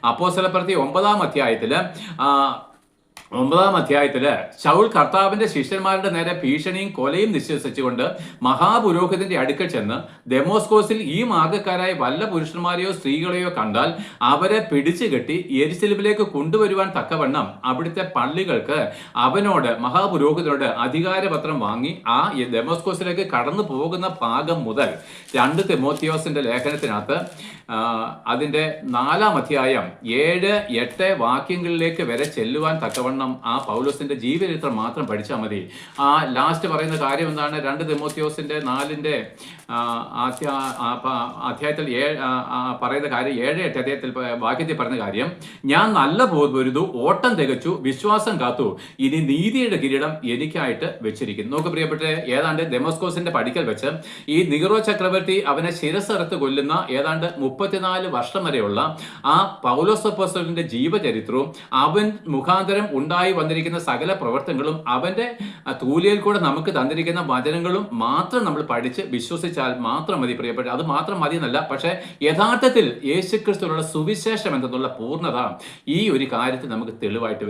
അപ്പോസ്തലപ്രവൃത്തി 9-ാം അധ്യായത്തില് ശൗൽ കർത്താവിന്റെ ശിഷ്യന്മാരുടെ നേരെ ഭീഷണിയും കൊലയും നിശ്വസിച്ചുകൊണ്ട് മഹാപുരോഹിതന്റെ അടുക്കൽ ചെന്ന്, ദമസ്കോസിൽ ഈ മാർഗ്ഗക്കാരായ വല്ല പുരുഷന്മാരെയോ സ്ത്രീകളെയോ കണ്ടാൽ അവരെ പിടിച്ചു കെട്ടി യെരുശലേമിലേക്ക് കൊണ്ടുവരുവാൻ തക്കവണ്ണം അവിടുത്തെ പള്ളികൾക്ക് അവനോട്, മഹാപുരോഹിതനോട് അധികാരപത്രം വാങ്ങി ആ ദമസ്കോസിലേക്ക് കടന്നു പോകുന്ന ഭാഗം മുതൽ 2 തിമോത്തിയോസിന്റെ ലേഖനത്തിനകത്ത് അതിന്റെ 4-ാം അധ്യായം 7-8 വാക്യങ്ങളിലേക്ക് വരെ ചെല്ലുവാൻ തക്കവണ്ണം ആ പൗലോസിന്റെ ജീവചരിത്രം മാത്രം പഠിച്ചാൽ മതി. ആ ലാസ്റ്റ് പറയുന്ന കാര്യം എന്താണ്? 2 തിമോത്തിയോസിന്റെ 4-ന്റെ അധ്യായത്തിൽ പറയുന്ന കാര്യം 7-8 അധ്യായത്തിൽ വാക്യത്തിൽ പറയുന്ന കാര്യം, ഞാൻ നല്ല പൊരുതു, ഓട്ടം തികച്ചു, വിശ്വാസം കാത്തു, ഇനി നീതിയുടെ കിരീടം എനിക്കായിട്ട് വെച്ചിരിക്കുന്നു. നോക്ക് പ്രിയപ്പെട്ട, ഏതാണ്ട് ദമസ്കോസിന്റെ പടിക്കൽ വെച്ച് ഈ നീറോ ചക്രവർത്തി അവനെ ശിരസ്സറുത്ത് കൊല്ലുന്ന ഏതാണ്ട് 34 വർഷം വരെയുള്ള ആ പൗലോസ് അപ്പോസ്തലന്റെ ജീവചരിത്രവും അവൻ മുഖാന്തരം ഉണ്ടായി വന്നിരിക്കുന്ന സകല പ്രവർത്തനങ്ങളും അവന്റെ തൂലിയിൽ കൂടെ നമുക്ക് തന്നിരിക്കുന്ന വചനങ്ങളും മാത്രം നമ്മൾ പഠിച്ച് വിശ്വസിച്ചാൽ മാത്രം മതി പ്രിയപ്പെട്ട. അത് മാത്രം മതി എന്നല്ല, പക്ഷേ യഥാർത്ഥത്തിൽ യേശുക്രിസ്തുവിനുള്ള സുവിശേഷം എന്നുള്ള പൂർണ്ണത ഈ ഒരു കാര്യത്തിൽ നമുക്ക് തെളിവായിട്ട് വരും.